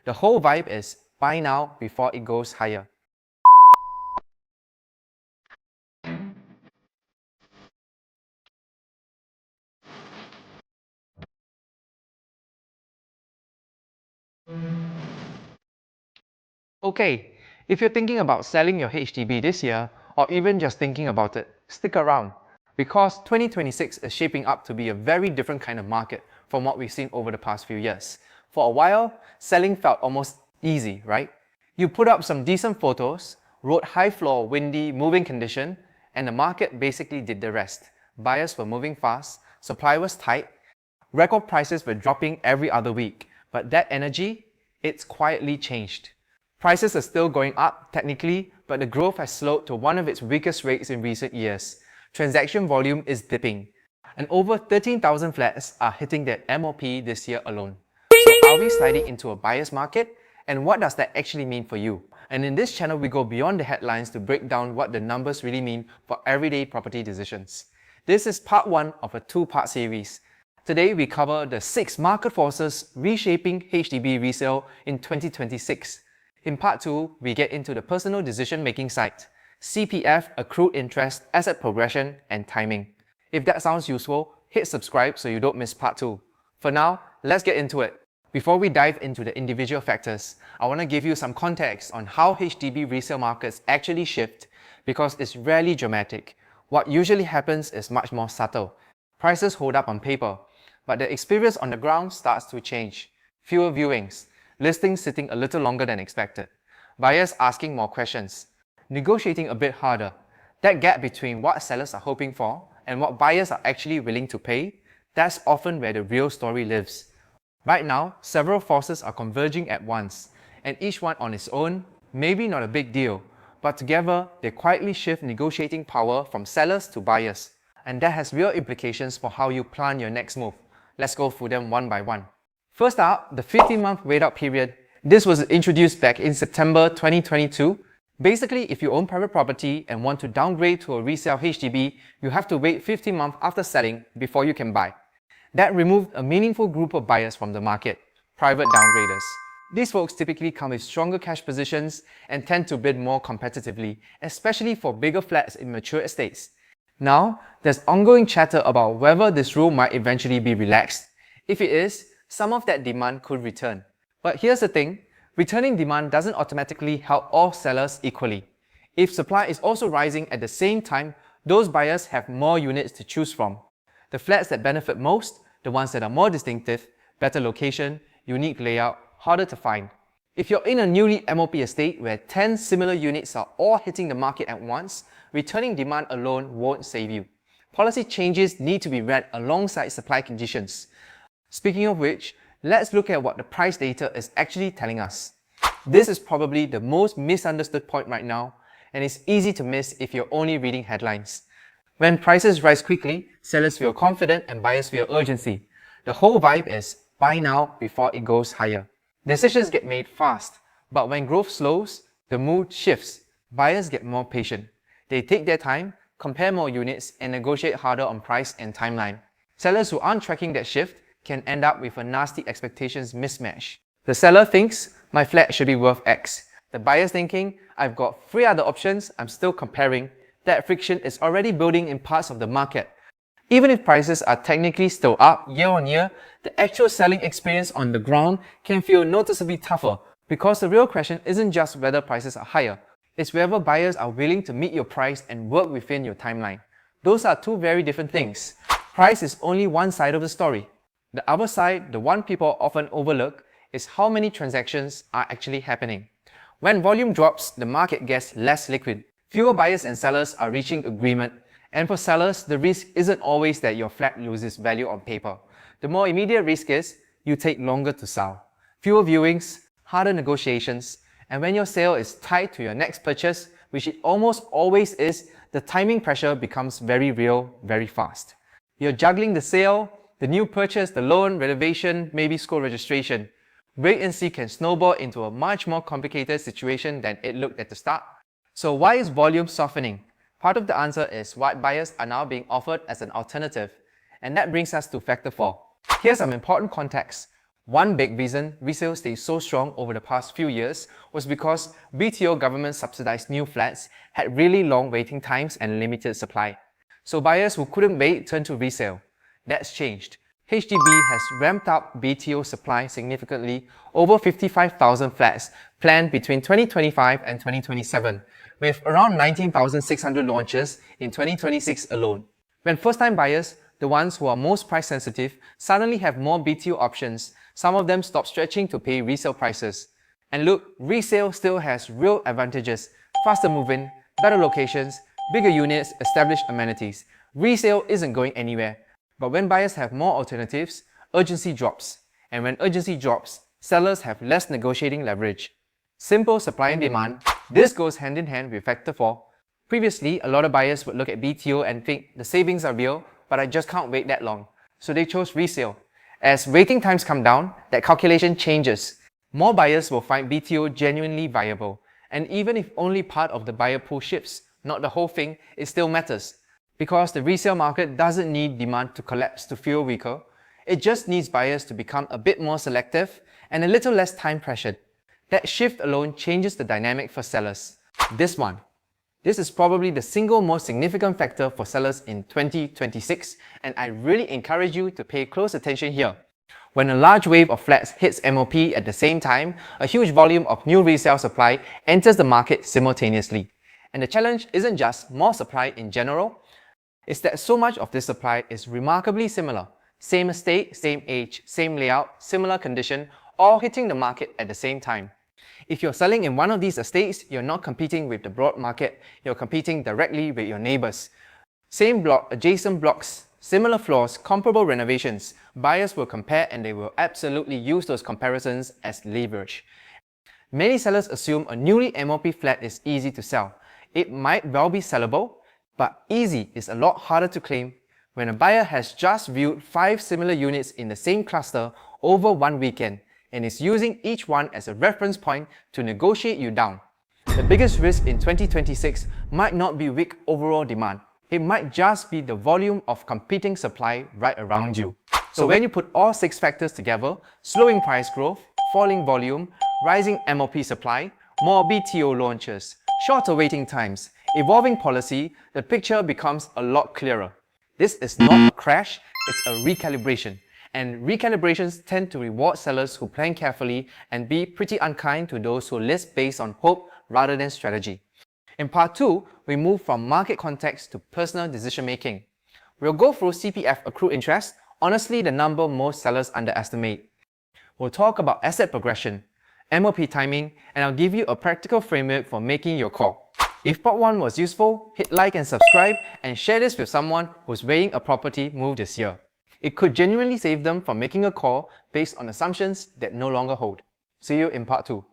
The whole vibe is buy now before it goes higher. Okay, if you're thinking about selling your HDB this year, or even just thinking about it, stick around. Because 2026 is shaping up to be a very different kind of market from what we've seen over the past few years. For a while, selling felt almost easy, right? You put up some decent photos, wrote high floor, windy, moving condition, and the market basically did the rest. Buyers were moving fast, supply was tight, record prices were dropping every other week. But that energy, it's quietly changed. Prices are still going up technically, but the growth has slowed to one of its weakest rates in recent years. Transaction volume is dipping, and over 13,000 flats are hitting their MOP this year alone. So are we sliding into a buyer's market? And what does that actually mean for you? And in this channel, we go beyond the headlines to break down what the numbers really mean for everyday property decisions. This is part 1 of a 2-part series. Today, we cover the 6 market forces reshaping HDB resale in 2026. In part 2, we get into the personal decision-making side, CPF, accrued interest, asset progression, and timing. If that sounds useful, hit subscribe so you don't miss part 2. For now, let's get into it. Before we dive into the individual factors, I want to give you some context on how HDB resale markets actually shift, because it's rarely dramatic. What usually happens is much more subtle. Prices hold up on paper, but the experience on the ground starts to change. Fewer viewings, listings sitting a little longer than expected, buyers asking more questions, negotiating a bit harder. That gap between what sellers are hoping for and what buyers are actually willing to pay, that's often where the real story lives. Right now, several forces are converging at once, and each one on its own, maybe not a big deal, but together they quietly shift negotiating power from sellers to buyers. And that has real implications for how you plan your next move. Let's go through them one by one. First up, the 15-month wait-out period. This was introduced back in September 2022. Basically, if you own private property and want to downgrade to a resale HDB, you have to wait 15 months after selling before you can buy. That removed a meaningful group of buyers from the market, private downgraders. These folks typically come with stronger cash positions and tend to bid more competitively, especially for bigger flats in mature estates. Now, there's ongoing chatter about whether this rule might eventually be relaxed. If it is, some of that demand could return. But here's the thing, returning demand doesn't automatically help all sellers equally. If supply is also rising at the same time, those buyers have more units to choose from. The flats that benefit most, the ones that are more distinctive, better location, unique layout, harder to find. If you're in a newly MOP estate where 10 similar units are all hitting the market at once, returning demand alone won't save you. Policy changes need to be read alongside supply conditions. Speaking of which, let's look at what the price data is actually telling us. This is probably the most misunderstood point right now, and it's easy to miss if you're only reading headlines. When prices rise quickly, sellers feel confident and buyers feel urgency. The whole vibe is buy now before it goes higher. Decisions get made fast, but when growth slows, the mood shifts. Buyers get more patient. They take their time, compare more units, and negotiate harder on price and timeline. Sellers who aren't tracking that shift can end up with a nasty expectations mismatch. The seller thinks, my flat should be worth X. The buyer's thinking, I've got 3 other options, I'm still comparing. That friction is already building in parts of the market. Even if prices are technically still up year on year, the actual selling experience on the ground can feel noticeably tougher, because the real question isn't just whether prices are higher, it's whether buyers are willing to meet your price and work within your timeline. Those are 2 very different things. Price is only one side of the story. The other side, the one people often overlook, is how many transactions are actually happening. When volume drops, the market gets less liquid. Fewer buyers and sellers are reaching agreement, and for sellers, the risk isn't always that your flat loses value on paper. The more immediate risk is you take longer to sell. Fewer viewings, harder negotiations, and when your sale is tied to your next purchase, which it almost always is, the timing pressure becomes very real, very fast. You're juggling the sale, the new purchase, the loan, renovation, maybe school registration. Wait and see can snowball into a much more complicated situation than it looked at the start. So why is volume softening? Part of the answer is what buyers are now being offered as an alternative. And that brings us to factor 4. Here's some important context. One big reason resale stayed so strong over the past few years was because BTO government subsidized new flats had really long waiting times and limited supply. So buyers who couldn't wait turned to resale. That's changed. HDB has ramped up BTO supply significantly, over 55,000 flats planned between 2025 and 2027, with around 19,600 launches in 2026 alone. When first-time buyers, the ones who are most price-sensitive, suddenly have more BTO options, some of them stop stretching to pay resale prices. And look, resale still has real advantages: faster move-in, better locations, bigger units, established amenities. Resale isn't going anywhere. But when buyers have more alternatives, urgency drops. And when urgency drops, sellers have less negotiating leverage. Simple supply and demand. This goes hand in hand with factor 4. Previously, a lot of buyers would look at BTO and think the savings are real, but I just can't wait that long. So they chose resale. As waiting times come down, that calculation changes. More buyers will find BTO genuinely viable. And even if only part of the buyer pool shifts, not the whole thing, it still matters. Because the resale market doesn't need demand to collapse to feel weaker. It just needs buyers to become a bit more selective and a little less time pressured. That shift alone changes the dynamic for sellers. This is probably the single most significant factor for sellers in 2026, and I really encourage you to pay close attention here. When a large wave of flats hits MOP at the same time, a huge volume of new resale supply enters the market simultaneously. And the challenge isn't just more supply in general, it's that so much of this supply is remarkably similar. Same estate, same age, same layout, similar condition, all hitting the market at the same time. If you're selling in one of these estates, you're not competing with the broad market, you're competing directly with your neighbours. Same block, adjacent blocks, similar floors, comparable renovations. Buyers will compare and they will absolutely use those comparisons as leverage. Many sellers assume a newly MOP flat is easy to sell. It might well be sellable, but easy is a lot harder to claim when a buyer has just viewed 5 similar units in the same cluster over one weekend and is using each one as a reference point to negotiate you down. The biggest risk in 2026 might not be weak overall demand. It might just be the volume of competing supply right around you. So when you put all 6 factors together, slowing price growth, falling volume, rising MOP supply, more BTO launches, shorter waiting times, evolving policy, the picture becomes a lot clearer. This is not a crash, it's a recalibration. And recalibrations tend to reward sellers who plan carefully and be pretty unkind to those who list based on hope rather than strategy. In part 2, we move from market context to personal decision making. We'll go through CPF accrued interest, honestly the number most sellers underestimate. We'll talk about asset progression, MOP timing, and I'll give you a practical framework for making your call. If part 1 was useful, hit like and subscribe and share this with someone who's weighing a property move this year. It could genuinely save them from making a call based on assumptions that no longer hold. See you in part 2.